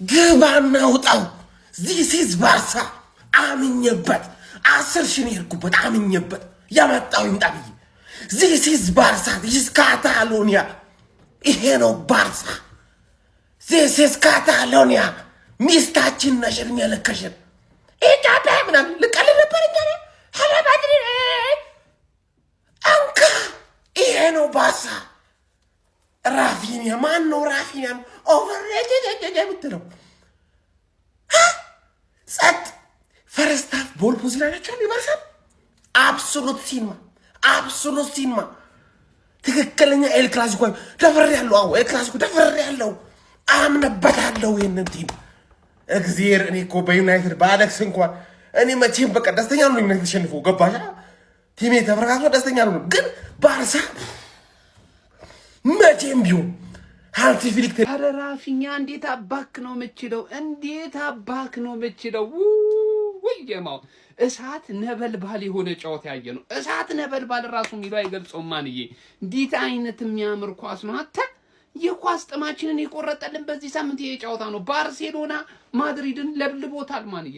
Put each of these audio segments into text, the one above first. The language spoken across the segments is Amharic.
ግባና ውጣው ዚስ ኢዝ ባርሳ አምኜበት 10 ሺህ የርኩበት አምኜበት ያመጣው ይምጣብኝ ዚስ ኢዝ ባርሳ ዚስ ካታሎኒያ ይሄ ነው ባርሳ ዚስ ኢዝ ካታሎኒያ ሚስታችን ነሽር የሚያለከሽን ኢጣጣ ምናምን ልቀል ነበርኛ ሐላባድሪ አንካ ይሄ ነው ባርሳ ራፊኒያ ማን ነው ራፊኒያ ኦቨርሬትድ የምትለው ጸጥ ፈርስት ሃፍ ቦል ፖዚሽናቸው ይበርሳል አብሶሉት ሲኒማ ትክክለኛ ኤል ክላሲኮ ደፈር ያለው አዎ ኤል ክላሲኮ ደፈር ያለው አምነበታለሁ ይሄንን ቲም እግዚአብሔር እኔ እኮ በዩናይትድ ባለክስ እንኳን እኔ መቼም በቃ ደስተኛ ነው ዩናይትድ ተሸንፎ ገባሽ ቲሜ ተፈራራቶ ደስተኛ ነው ግን ባርሳ መቼም ቢሆን ሃንሲ ፊሊክ ራፊኛ እንዴት አባክ ነው የምችለው ወይየማው እሳት ነበልባል የሆነ ጨዋታ ያየ ነው እሳት ነበልባል ራሱ የሚለው አይገልጾም ማንዬ እንዴት አይነት የሚያምር ኳስ ነው አታ የኳስ ጥማችንን የቆረጠልን በዚህ ሳምንት የጨዋታ ነው ባርሴሎና ማድሪድን ለብልቦታል ማንዬ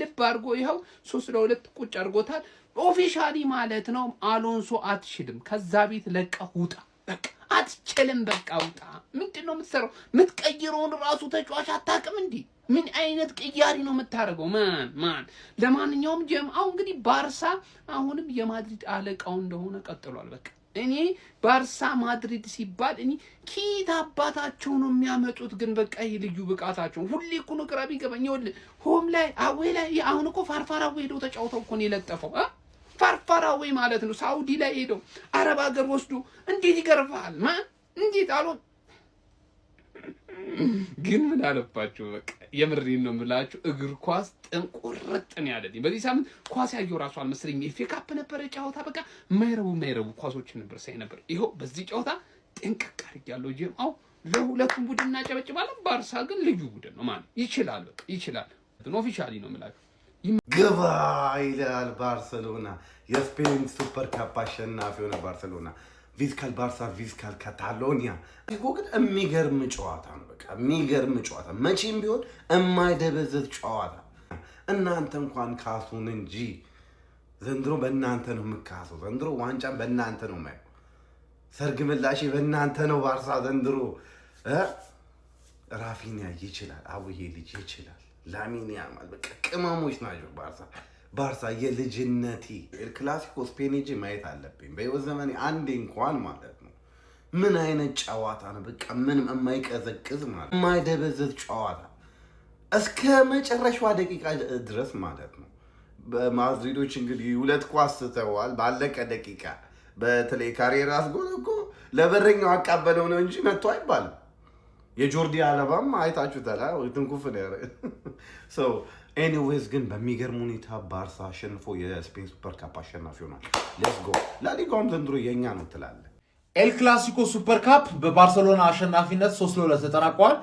ልብ አድርጎ ይኸው 3-2 ቁጭ አድርጎታል ኦፊሻሊ ማለት ነው አሎንሶ አትሽልም ከዛ ቤት ለቀህ ውጣ በቃ አትችልም በቃ ውጣ ምንድነው የምትሰራው የምትቀይረውን ራሱ ተጫዋች አታውቅም እንዴ ምን አይነት ቅያሪ ነው የምታረገው ማን ለማንኛውም ጀምአው እንግዲህ ባርሳ አሁንም የማድሪድ አለቃው እንደሆነ ቀጥሏል በቃ እኔ ባርሳ ማድሪድ ሲባል እኔ ኪት አባታቸው ነው የሚያመጡት ግን በቃ ይልዩ ብቃታቸው ሁሌ እኮ ነው ግራ ቢገባኝ ይኸውልህ ሆም ላይ አዌ ላይ አሁን እኮ ፋርፋራው ሄዶ ተጫውተው እኮ ነው የለጠፈው ፋርፋራው ማለት ነው ሳውዲ ላይ ሄዶ አረብ ሀገር ወስዶ እንዴት ይገርፋል ማን እንዴት አሉ ግን ምን አለባችሁ በቃ የምሬን ነው የምላችሁ እግር ኳስ ጥንቁርጥን ያለልኝ በዚህ ሳምንት ኳስ ያየው ራሱ አልመሰለኝም ኤፍ ኤ ካፕ ነበር ጨዋታ በቃ የማይረቡ ኳሶችን ነበር ሳይ ነበር ይሄው በዚህ ጨዋታ ጥንቅቅ አድርጊያለሁ ጀምአው ለሁለቱም ቡድንና ጨበጭባለ ባርሳ ግን ልዩ ቡድን ነው ማለት ይችላል በቃ ይችላል ኦፊሻሊ ነው የምላችሁ ግባ ይላል ባርሴሎና የስፔን ሱፐር ካፕ አሸናፊ ሆነ ባርሴሎና ቪስካል ባርሳ ቪስካል ካታሎኒያ ይሄ ግን የሚገርም ጨዋታ ነው በቃ የሚገርም ጨዋታ መቼም ቢሆን የማይደበዘዝ ጨዋታ እናንተ እንኳን ካሱን እንጂ ዘንድሮ በእናንተ ነው የምካሰው ዘንድሮ ዋንጫን በእናንተ ነው ማየው ሰርግ ምላሽ በእናንተ ነው ባርሳ ዘንድሮ ራፊኒያ ይችላል አውዬ ልጅ ይችላል ላሚን ያማል በቃ ቅመሞች ናቸው ባርሳ የልጅነቴ ኤል ክላሲኮ ስፔን ሄጄ ማየት አለብኝ በህይወት ዘመኔ አንዴ እንኳን ማለት ነው ምን አይነት ጨዋታ ነው በቃ ምንም የማይቀዘቅዝ ማለት የማይደበዘዝ ጨዋታ እስከ መጨረሻዋ ደቂቃ ድረስ ማለት ነው በማድሪዶች እንግዲህ ሁለት ኳስ ተዋል ባለቀ ደቂቃ በተለይ ካሬራስ ጎል እኮ ለበረኛው አቃበለው ነው እንጂ መጥቶ አይባልም የጆርዲ አለባም አይታችሁታል ትንኩፍ ነው ሶ ኤኒዌይስ ግን በሚገርም ሁኔታ ባርሳ አሸንፎ የስፔን ሱፐር ካፕ አሸናፊ ሆኗል ሌትስ ጎ ላሊጋውም ዘንድሮ የኛ ነው ትላለ ኤል ክላሲኮ ሱፐር ካፕ በባርሴሎና አሸናፊነት 3-2 ተጠናቋል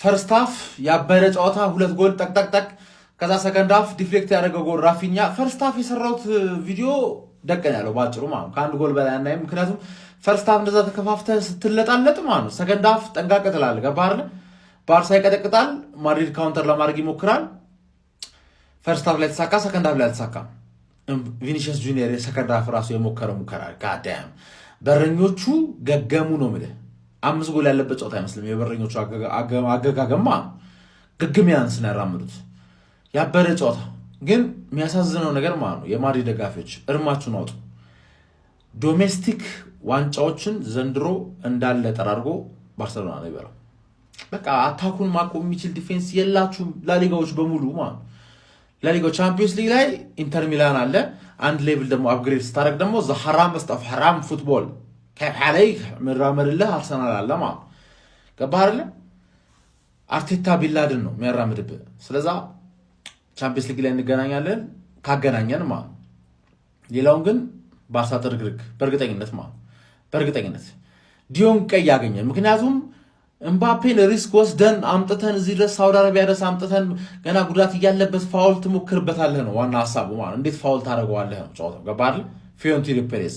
ፈርስት ሃፍ ያበረ ጨዋታ 2 ጎል ጠቅጠቅ ከዛ ሰከንድ ሃፍ ዲፍሌክት ያደረገው ጎል ራፊኛ ፈርስት ሃፍ የሰራውት ቪዲዮ ደቀን ያለው ባጭሩ ማለት ከአንድ ጎል በላይ አናይም ምክንያቱም ፈርስት ሃፍ እንደዛ ተከፋፍተ ስትለጣለጥ ማለት ነው ሰከንድ ሃፍ ጠንቃቅ ትላለህ ገባህ አይደል ባርሳ ይቀጠቅጣል ማድሪድ ካውንተር ለማድረግ ይሞክራል ፈርስት ሃፍ ላይ ተሳካ ሰከንድ ሃፍ ላይ አልተሳካም ቪኒሲየስ ጁኒየር ሰከንድ ሃፍ ራሱ የሞከረው ሙከራ ጋዳም በረኞቹ ገገሙ ነው ማለት 5 ጎል ያለበት ጨዋታ አይመስልም የበረኞቹ አገጋገማ ግግም ያንስ ነው ያራምዱት ያበረ ጨዋታ ግን የሚያሳዝነው ነገር ማለት ነው የማድሪድ ደጋፊዎች እርማችሁን አውጡ ዶሜስቲክ ዋንጫዎችን ዘንድሮ እንዳለ ጠራርጎ ባርሴሎና ነው ይበላው በቃ አታኩን ማቆም የሚችል ዲፌንስ የላችሁም ላሊጋዎች በሙሉ ማለት ላሊጋው ቻምፒየንስ ሊግ ላይ ኢንተር ሚላን አለ አንድ ሌቭል ደግሞ አፕግሬድ ስታረግ ደግሞ ዘሐራም መስጠፍ ሐራም ፉትቦል ከሐላይ ምራመድልህ አርሰናል አለ ማለት ገባህ አይደል አርቴታ ቢላድን ነው የሚያራምድብህ ስለዛ ቻምፒየንስ ሊግ ላይ እንገናኛለን ካገናኘን ማለት ሌላውን ግን ባርሳ ተርግርግ በእርግጠኝነት ዲዮን ቀይ ያገኛል ምክንያቱም እምባፔን ሪስክ ወስደን አምጥተን እዚህ ድረስ ሳውዲ አረቢያ ድረስ አምጥተን ገና ጉዳት እያለበት ፋውል ትሞክርበታለህ ነው ዋና ሐሳቡ ማለት እንዴት ፋውል ታደርገዋለህ ነው ጨዋታው ገባህ ፊዮሬንቲና ፔሬዝ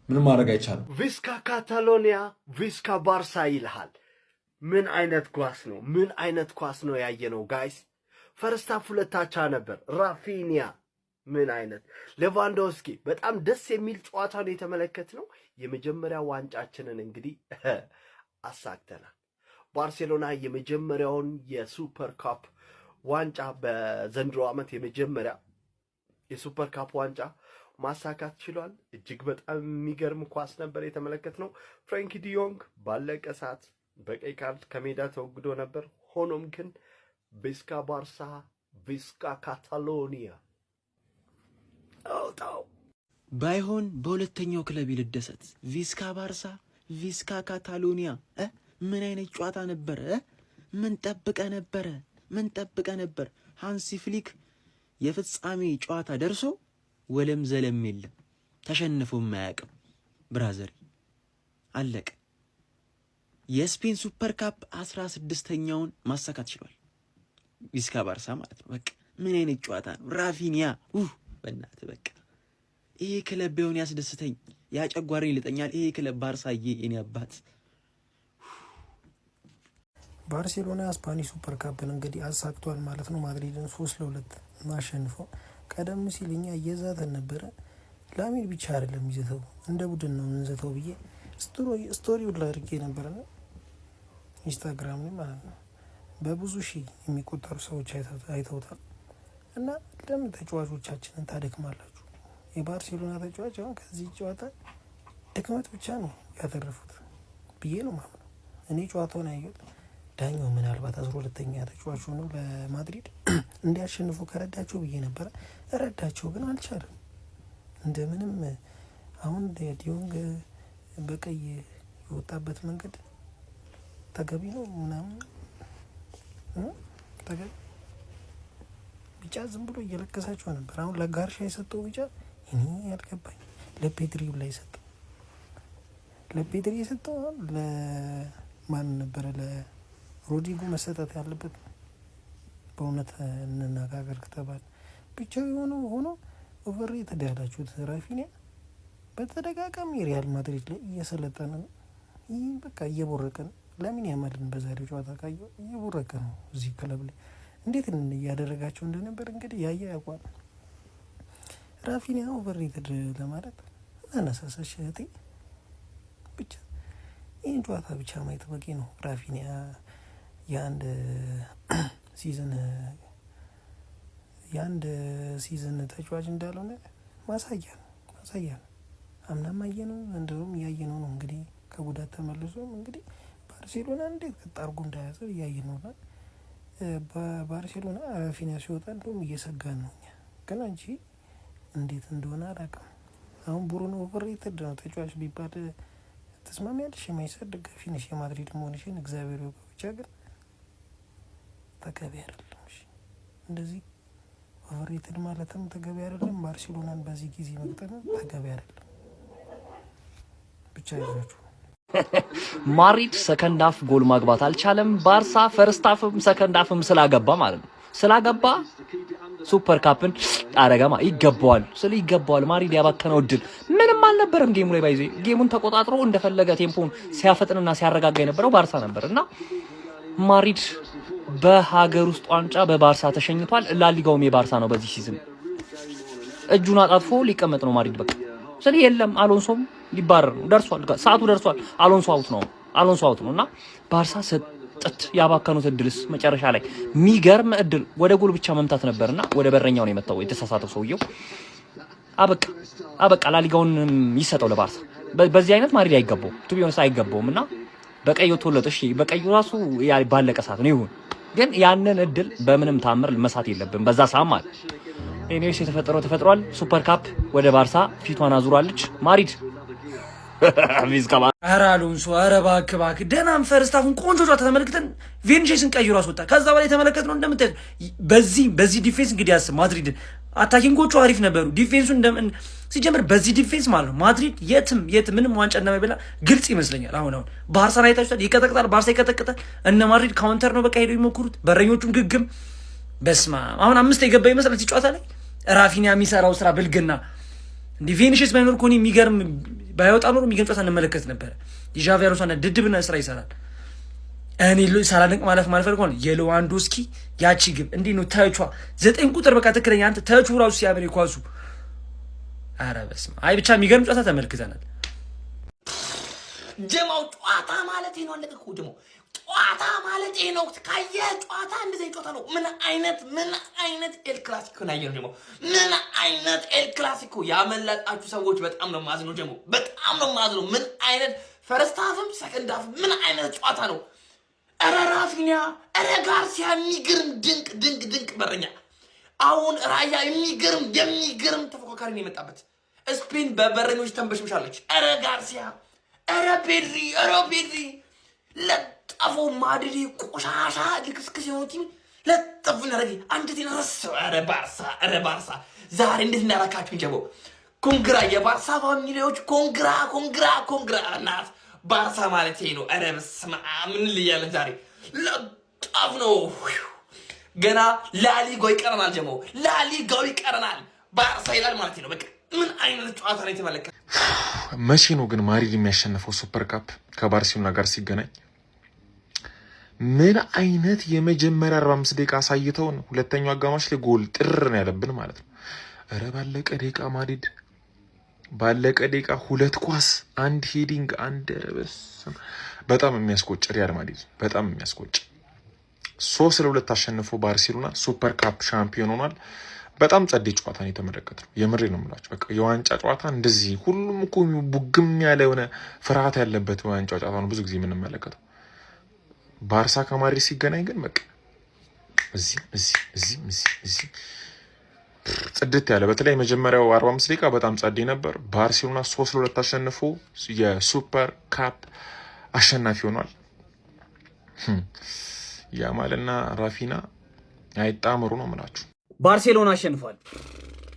ምንም ማድረግ አይቻልም ቪስካ ካታሎኒያ ቪስካ ባርሳ ይልሃል ምን አይነት ኳስ ነው? ምን አይነት ኳስ ነው ያየነው ጋይስ? ፈርስት ሃፍ 2-አቻ ነበር። ራፊኒያ ምን አይነት ሌቫንዶስኪ፣ በጣም ደስ የሚል ጨዋታ ነው የተመለከትነው። የመጀመሪያ ዋንጫችንን እንግዲህ አሳክተናል። ባርሴሎና የመጀመሪያውን የሱፐር ካፕ ዋንጫ በዘንድሮ ዓመት የመጀመሪያ የሱፐር ካፕ ዋንጫ ማሳካት ችሏል። እጅግ በጣም የሚገርም ኳስ ነበር የተመለከትነው። ፍራንኪ ዲዮንግ ባለቀ ሰዓት በቀይ ካርድ ከሜዳ ተወግዶ ነበር። ሆኖም ግን ቪስካ ባርሳ፣ ቪስካ ካታሎኒያ አውጣው ባይሆን በሁለተኛው ክለብ ይልደሰት። ቪስካ ባርሳ፣ ቪስካ ካታሎኒያ። ምን አይነት ጨዋታ ነበረ? ምን ጠብቀ ነበር? ሃንሲ ፍሊክ የፍጻሜ ጨዋታ ደርሶ ወለም ዘለም የለም፣ ተሸንፎም አያውቅም። ብራዘር አለቀ። የስፔን ሱፐር ካፕ 16ኛውን ማሳካት ችሏል። ቪስካ ባርሳ ማለት ነው። በቃ ምን አይነት ጨዋታ ነው! ራፊኒያ በእናትህ በቃ ይሄ ክለብ ቢሆን ያስደስተኝ፣ ያጨጓረኝ ይልጠኛል። ይሄ ክለብ ባርሳዬ የኔ አባት። ባርሴሎና ስፓኒሽ ሱፐር ካፕን እንግዲህ አሳክቷል ማለት ነው። ማድሪድን 3-2 ማሸንፈው። ቀደም ሲል እኛ እየዛተን ነበረ። ላሚን ብቻ አይደለም ይዘተው እንደ ቡድን ነው እንዘተው ብዬ ስቶሪው ላይ አድርጌ ነበረ ኢንስታግራም ላይ ማለት ነው። በብዙ ሺህ የሚቆጠሩ ሰዎች አይተውታል። እና ለምን ተጫዋቾቻችንን ታደክማላችሁ? የባርሴሎና ተጫዋች አሁን ከዚህ ጨዋታ ድክመት ብቻ ነው ያተረፉት ብዬ ነው ማምነው። እኔ ጨዋታውን ያየሁት ዳኛው ምናልባት 12ኛ ተጫዋቹ ነው ለማድሪድ እንዲያሸንፉ ከረዳቸው ብዬ ነበረ። ረዳቸው ግን አልቻለም። እንደምንም አሁን ዲዮንግ በቀይ የወጣበት መንገድ ተገቢ ነው ምናምን ተገቢ ቢጫ ዝም ብሎ እየለከሳቸው ነበር። አሁን ለጋርሻ የሰጠው ቢጫ እኔ ያልገባኝ ለፔድሪው ላይ ሰጠው። ለፔድሪ የሰጠው ለማን ነበረ? ለሮድሪጎ መሰጠት ያለበት በእውነት እንነጋገር ከተባለ ብቻው የሆነው ሆኖ ኦቨርሬትድ ያላችሁት ራፊኒያ በተደጋጋሚ ሪያል ማድሪድ ላይ እየሰለጠነ ነው። ይህ በቃ እየቦረቀ ነው። ላሚን ያማልን በዛሬው ጨዋታ ካየው እየቦረቀ ነው። እዚህ ክለብ ላይ እንዴት እያደረጋቸው እንደነበር እንግዲህ ያየ ያውቋል። ራፊኒያ ኦቨርሬትድ ለማለት አነሳሳሽ እህቴ ብቻ ይህን ጨዋታ ብቻ ማየት በቂ ነው። ራፊኒያ የአንድ ሲዝን ተጫዋች እንዳልሆነ ማሳያ ነው። አምናም አየነው፣ እንደውም እያየነው ነው። እንግዲህ ከጉዳት ተመልሶም እንግዲህ ባርሴሎና እንዴት ከጣርጉ እንዳያዘ እያየነው ነው። ባርሴሎና ራፊኒያ ሲወጣ እንደውም እየሰጋን ነው እኛ። ግን አንቺ እንዴት እንደሆነ አላውቅም። አሁን ብሩኖ ኦቨርሬትድ ነው ተጫዋች ቢባል ተስማሚያለሽ? የማይሰድ ደጋፊ ነሽ የማድሪድ መሆንሽን እግዚአብሔር ይወቀው። ብቻ ግን ተገቢ አይደለም። እንደዚህ ኦቨርሬትድ ማለትም ተገቢ አይደለም። ባርሴሎናን በዚህ ጊዜ መቅጠም ተገቢ አይደለም። ብቻ ይዛችሁ ማድሪድ ሰከንድ ሃፍ ጎል ማግባት አልቻለም። ባርሳ ፈርስት ሃፍም ሰከንድ ሃፍም ስላገባ ማለት ነው ስላገባ ሱፐር ካፕን አረጋማ ይገባዋል። ማድሪድ ያባከነው እድል ምንም አልነበረም። ጌሙ ላይ ባይዘ ጌሙን ተቆጣጥሮ እንደፈለገ ቴምፖን ሲያፈጥንና ሲያረጋጋ የነበረው ባርሳ ነበር እና ማድሪድ በሀገር ውስጥ ዋንጫ በባርሳ ተሸኝቷል። ላሊጋውም የባርሳ ነው። በዚህ ሲዝን እጁን አጣጥፎ ሊቀመጥ ነው ማድሪድ በቃ። ስለዚህ የለም አሎንሶም ሊባረር ነው። ደርሷል፣ ሰዓቱ ደርሷል። አሎንሶ አውት ነው እና ባርሳ ሰጥት ያባከኑት እድልስ መጨረሻ ላይ የሚገርም እድል ወደ ጎል ብቻ መምታት ነበርና ወደ በረኛው ነው የመታው የተሳሳተው ሰውየው። አበቃ ላሊጋውን ይሰጠው ለባርሳ። በዚህ አይነት ማድሪድ አይገባውም፣ ቱቢዮንስ አይገባውም እና በቀዩ ተወለጠ። እሺ በቀዩ ራሱ ባለቀ ሰዓት ነው ይሁን፣ ግን ያንን እድል በምንም ታምር መሳት የለብን በዛ ሰዓት ማለት። ኤኒዌይስ የተፈጠረው ተፈጥሯል። ሱፐር ካፕ ወደ ባርሳ ፊቷን አዙራለች ማድሪድ። ኧረ አሎንሶ ኧረ እባክህ ደህናም ፈርስት ሃፉን ቆንጆ ጨዋታ ተመልክተን ቬኒሽስን ቀይሮ አስወጣ። ከዛ በላይ የተመለከትነው እንደምታዩት በዚህ ዲፌንስ እንግዲህ ያስብ ማድሪድን አታኪንጎቹ አሪፍ ነበሩ። ዲፌንሱ ሲጀምር በዚህ ዲፌንስ ማለት ነው ማድሪድ የትም ምንም ዋንጫ እንደማይበላ ግልጽ ይመስለኛል። አሁን ባርሳን አይታችሁታል። ይቀጠቅጣል፣ ባርሳ ይቀጠቅጣል። እነ ማድሪድ ካውንተር ነው በቃ ሄደው ይሞክሩት። በረኞቹም ግግም በስማ አሁን 5 የገባ ይመስላል እዚህ ጨዋታ ላይ ራፊኒያ የሚሰራው ስራ ብልግና። እንዲህ ቬኒሽስ ባይኖር እኮ የሚገርም ባይወጣ ኖሮ የሚገርም ጨዋታ እንመለከት ነበረ። የዣቪ አሎንሶ ድድብና ስራ ይሰራል። እኔ ሳላደንቅ ማለፍ ማልፈልግ ሆነ የሌዋንዶስኪ ያቺ ግብ እንዴ ነው ታቹ 9 ቁጥር በቃ ትክክለኛ አንተ ታቹ ራሱ ሲያምር ይኳሱ። ኧረ በስመ አብ። አይ ብቻ የሚገርም ጨዋታ ተመልክተናል። ጀማው ጨዋታ ማለት ነው። አለቀ ጀማው ጨዋታ ማለት ነው። ካየ ጨዋታ እንደዚህ ጨዋታ ነው። ምን አይነት ኤል ክላሲኮ ነው ያየነው ጀማው። ምን አይነት ኤል ክላሲኮ። ያመለጣችሁ ሰዎች በጣም ነው ማዝነው ጀማው፣ በጣም ነው ማዝነው። ምን አይነት ፈርስት ሃፍም ሰከንድ ሃፍ ምን አይነት ጨዋታ ነው። ኧረ ራፊኒያ፣ ኧረ ጋርሲያ የሚገርም ድንቅ በረኛ። አሁን ራያ የሚገርም ተፎካካሪ ነው የመጣበት። ስፔን በበረኞች ተንበሽብሻለች። ኧረ ጋርሲያ፣ ኧረ ፔድሪ ለጠፎ ማድሪ ቆሻሻ ልክስክስ የሆነ ቲም ለጠፉ እናደረግ አንድ ቴን ረሰው። ኧረ ባርሳ ዛሬ እንዴት እንዳራካችሁን ጀቦ። ኮንግራ የባርሳ ፋሚሊዎች ኮንግራ እናት ባርሳ ማለት ነው። ኧረ በስመ አብ ምን ልያለን ዛሬ ለጣፍ ነው። ገና ላሊጋው ይቀረናል ጀሞ፣ ላሊጋው ይቀረናል። ባርሳ ይላል ማለት ነው። በቃ ምን አይነት ጨዋታ ነው የተመለከተ። መቼ ነው ግን ማድሪድ የሚያሸንፈው ሱፐር ካፕ ከባርሴሎና ጋር ሲገናኝ? ምን አይነት የመጀመሪያ 45 ደቂቃ አሳይተውን ሁለተኛው አጋማሽ ላይ ጎል ጥር ነው ያለብን ማለት ነው። ኧረ ባለቀ ደቂቃ ማድሪድ ባለቀ ደቂቃ 2 ኳስ 1 ሄዲንግ 1 ረበስ በጣም የሚያስቆጭ ሪያል ማድሪድ በጣም የሚያስቆጭ 3-2 አሸንፎ ባርሴሎና ሱፐር ካፕ ሻምፒዮን ሆኗል። በጣም ጸዴ ጨዋታ ነው የተመለከትነው። የምሬ ነው የምላችሁ። በቃ የዋንጫ ጨዋታ እንደዚህ ሁሉም እኮ ቡግም ያለ የሆነ ፍርሃት ያለበት የዋንጫ ጨዋታ ነው ብዙ ጊዜ የምንመለከተው። ባርሳ ከማድሪድ ሲገናኝ ግን በቃ እዚህ ጽድት ያለ በተለይ መጀመሪያው 45 ደቂቃ በጣም ጸዴ ነበር። ባርሴሎና 3-2 አሸንፎ የሱፐር ካፕ አሸናፊ ሆኗል። ያማልና ራፊና አይጣመሩ ነው የምላችሁ። ባርሴሎና አሸንፏል።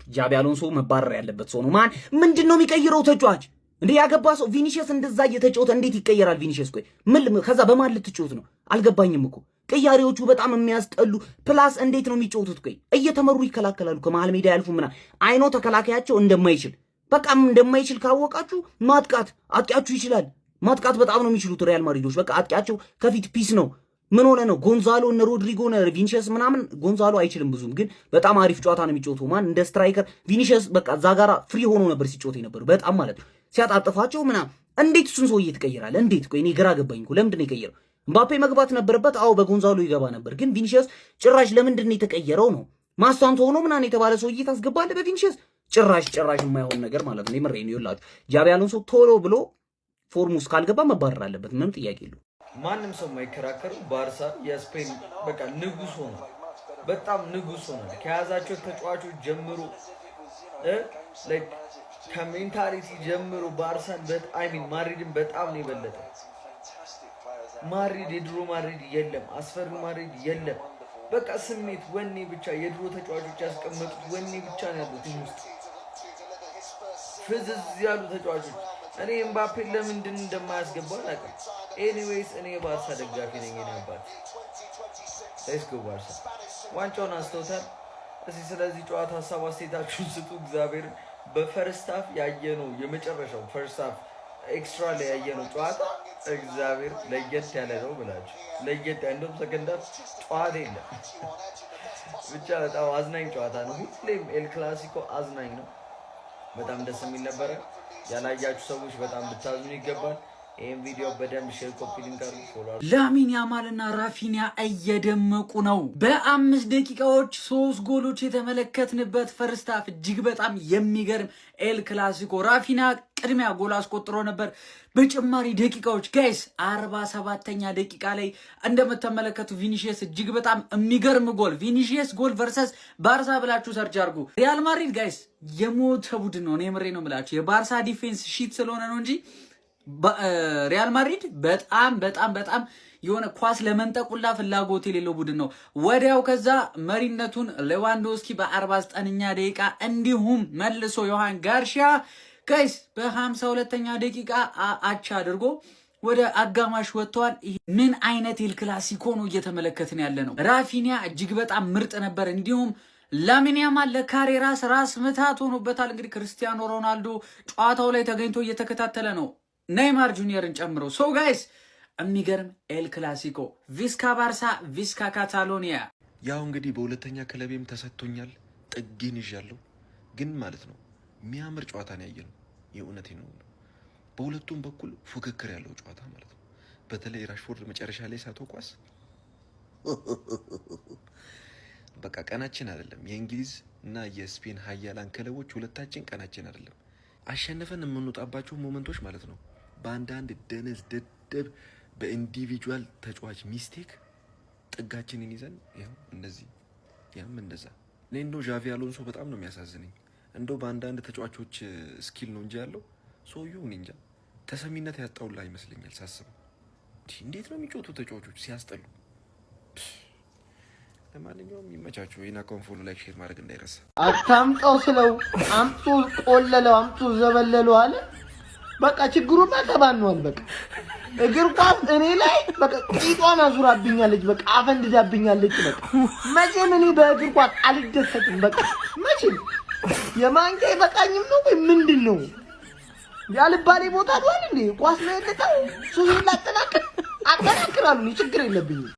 ጃቢ አሎንሶ መባረር ያለበት ሰው ነው። ማን ምንድነው የሚቀይረው ተጫዋች እንዴ? ያገባ ሰው ቪኒሺየስ እንደዛ እየተጫወተ እንዴት ይቀየራል? ቪኒሺየስ ቆይ ምን ከዛ በማን ልትጫወት ነው? አልገባኝም እኮ ቅያሬዎቹ በጣም የሚያስጠሉ። ፕላስ እንዴት ነው የሚጫወቱት? ቆይ እየተመሩ ይከላከላሉ፣ ከመሃል ሜዳ ያልፉ ምና አይኖ ተከላካያቸው እንደማይችል በቃም እንደማይችል ካወቃችሁ ማጥቃት አጥቂያችሁ ይችላል። ማጥቃት በጣም ነው የሚችሉት ሪያል ማድሪዶች። በቃ አጥቂያቸው ከፊት ፒስ ነው። ምን ሆነ ነው ጎንዛሎ እነ ሮድሪጎ እነ ቪኒሺየስ ምናምን ጎንዛሎ አይችልም ብዙም፣ ግን በጣም አሪፍ ጨዋታ ነው የሚጫወቱ። ማን እንደ ስትራይከር ቪኒሺየስ በቃ እዛ ጋራ ፍሪ ሆኖ ነበር ሲጫወት የነበሩ በጣም ማለት ነው ሲያጣጥፋቸው ምናምን። እንዴት እሱን ሰውዬ ትቀይራለህ? እንዴት? ቆይ እኔ ግራ ገባኝ እኮ ለምንድን ነው የቀየረው? ምባፔ መግባት ነበረበት። አዎ በጎንዛሎ ይገባ ነበር፣ ግን ቪኒሺየስ ጭራሽ ለምንድን ነው የተቀየረው ነው? ማስታንቶ ሆኖ ምናምን የተባለ ሰውዬ ታስገባለህ በቪኒሺየስ? ጭራሽ የማይሆን ነገር ማለት ነው። የምሬን ነው ይላችሁ። ጃቢ አሎንሶ ቶሎ ብሎ ፎርም ውስጥ ካልገባ መባረር አለበት። ምንም ጥያቄ የለውም። ማንም ሰው የማይከራከሩ ባርሳ የስፔን በቃ ንጉስ ሆነ፣ በጣም ንጉስ ሆነ። ከያዛቸው ተጫዋቾች ጀምሮ ከሜንታሊቲ ጀምሮ ባርሳን ማድሪድን በጣም ነው የበለጠ። ማድሪድ የድሮ ማድሪድ የለም፣ አስፈሪ ማድሪድ የለም። በቃ ስሜት፣ ወኔ ብቻ የድሮ ተጫዋቾች ያስቀመጡት ወኔ ብቻ ነው ያሉት ውስጥ ፍዝዝ ያሉ ተጫዋቾች። እኔ ኤምባፔ ለምንድን እንደማያስገባው አላውቅም። ኤኒዌይስ እኔ ባርሳ ደጋፊ ነኝ። እኔ አባት ሌትስ ጎ ባርሳ ዋንጫውን አንስተውታል። እስኪ ስለዚህ ጨዋታ ሀሳብ አስተያየታችሁን ስጡ። እግዚአብሔር በፈርስት ሃፍ ያየነው የመጨረሻው ፈርስት ሃፍ ኤክስትራ ላይ ያየነው ጨዋታ እግዚአብሔር ለየት ያለ ነው ብላችሁ ለየት ያለ እንደውም ሰከንድ ሃፍ ጨዋታ የለም። ብቻ በጣም አዝናኝ ጨዋታ ነው። ሁሌም ኤል ክላሲኮ አዝናኝ ነው። በጣም ደስ የሚል ነበረ። ያላያችሁ ሰዎች በጣም ብታዝኑ ይገባል። ይሄን ቪዲዮ በደንብ ሼር፣ ኮፒ ሊንክ አድርጉ፣ ፎሎ አድርጉ። ላሚን ያማልና ራፊኒያ እየደመቁ ነው። በ5 ደቂቃዎች 3 ጎሎች የተመለከትንበት ፈርስት ሃፍ እጅግ በጣም የሚገርም ኤል ክላሲኮ። ራፊኒያ ቅድሚያ ጎል አስቆጥሮ ነበር በጭማሪ ደቂቃዎች። ጋይስ 47ኛ ደቂቃ ላይ እንደምትመለከቱ ቪኒሺየስ እጅግ በጣም የሚገርም ጎል። ቪኒሺየስ ጎል ቨርሰስ ባርሳ ብላችሁ ሰርች አድርጉ። ሪያል ማድሪድ ጋይስ የሞተ ቡድን ነው። እኔ ምሬ ነው የምላችሁ። የባርሳ ዲፌንስ ሺት ስለሆነ ነው እንጂ ሪያል ማድሪድ በጣም የሆነ ኳስ ለመንጠቁላ ፍላጎት የሌለው ቡድን ነው። ወዲያው ከዛ መሪነቱን ሌዋንዶስኪ በ49ኛ ደቂቃ እንዲሁም መልሶ ዮሐን ጋርሺያ ጋይስ በ52ኛ ደቂቃ አቻ አድርጎ ወደ አጋማሽ ወጥቷል። ምን አይነት ኤል ክላሲኮ ነው እየተመለከትን ያለ ነው። ራፊኒያ እጅግ በጣም ምርጥ ነበር። እንዲሁም ላሚን ያማል ለካሬራስ ራስ ምታት ሆኖበታል። እንግዲህ ክርስቲያኖ ሮናልዶ ጨዋታው ላይ ተገኝቶ እየተከታተለ ነው፣ ኔይማር ጁኒየርን ጨምሮ። ሶ ጋይስ የሚገርም ኤል ክላሲኮ ቪስካ ባርሳ ቪስካ ካታሎኒያ። ያው እንግዲህ በሁለተኛ ክለቤም ተሰጥቶኛል ጥጌን ይዣለሁ ግን ማለት ነው የሚያምር ጨዋታ ነው ያየነው። የእውነቴን ነው በሁለቱም በኩል ፉክክር ያለው ጨዋታ ማለት ነው። በተለይ ራሽፎርድ መጨረሻ ላይ ሳተው ኳስ በቃ ቀናችን አይደለም። የእንግሊዝ እና የስፔን ሀያላን ክለቦች ሁለታችን ቀናችን አይደለም። አሸነፈን የምንወጣባቸው ሞመንቶች ማለት ነው በአንዳንድ ደነዝ ደደብ በኢንዲቪጁዋል ተጫዋች ሚስቴክ ጥጋችንን ይዘን ያው እንደዚህ ያም እንደዛ። እኔ እንደው ዣቪ አሎንሶ በጣም ነው የሚያሳዝነኝ። እንደው በአንዳንድ ተጫዋቾች ስኪል ነው እንጂ ያለው ሰውየው እኔ እንጃ ተሰሚነት ያጣውላ ይመስለኛል ሳስበው። እንዴት ነው የሚጮቱ ተጫዋቾች ሲያስጠሉ። ለማንኛውም ይመቻችሁ። ይና ኮንፎሎ ላይክ ሼር ማድረግ እንዳይረሳ። አታምጣው ስለው አምጡ ቆለለው አምጡ ዘበለለው አለ። በቃ ችግሩማ ተባኗል። በቃ እግር ኳስ እኔ ላይ በቃ ቂጧን አዙራብኛለች። በቃ አፈንድዳብኛለች። በቃ መቼም እኔ በእግር ኳስ አልደሰትም። በቃ መቼም የማንኪያ በቃኝም ነው ወይ ምንድነው? ያልባሌ ቦታ ነው እንዴ? ኳስ ነው የተጣው ሱስ ላጠናክራለሁ። ችግር የለብኝም።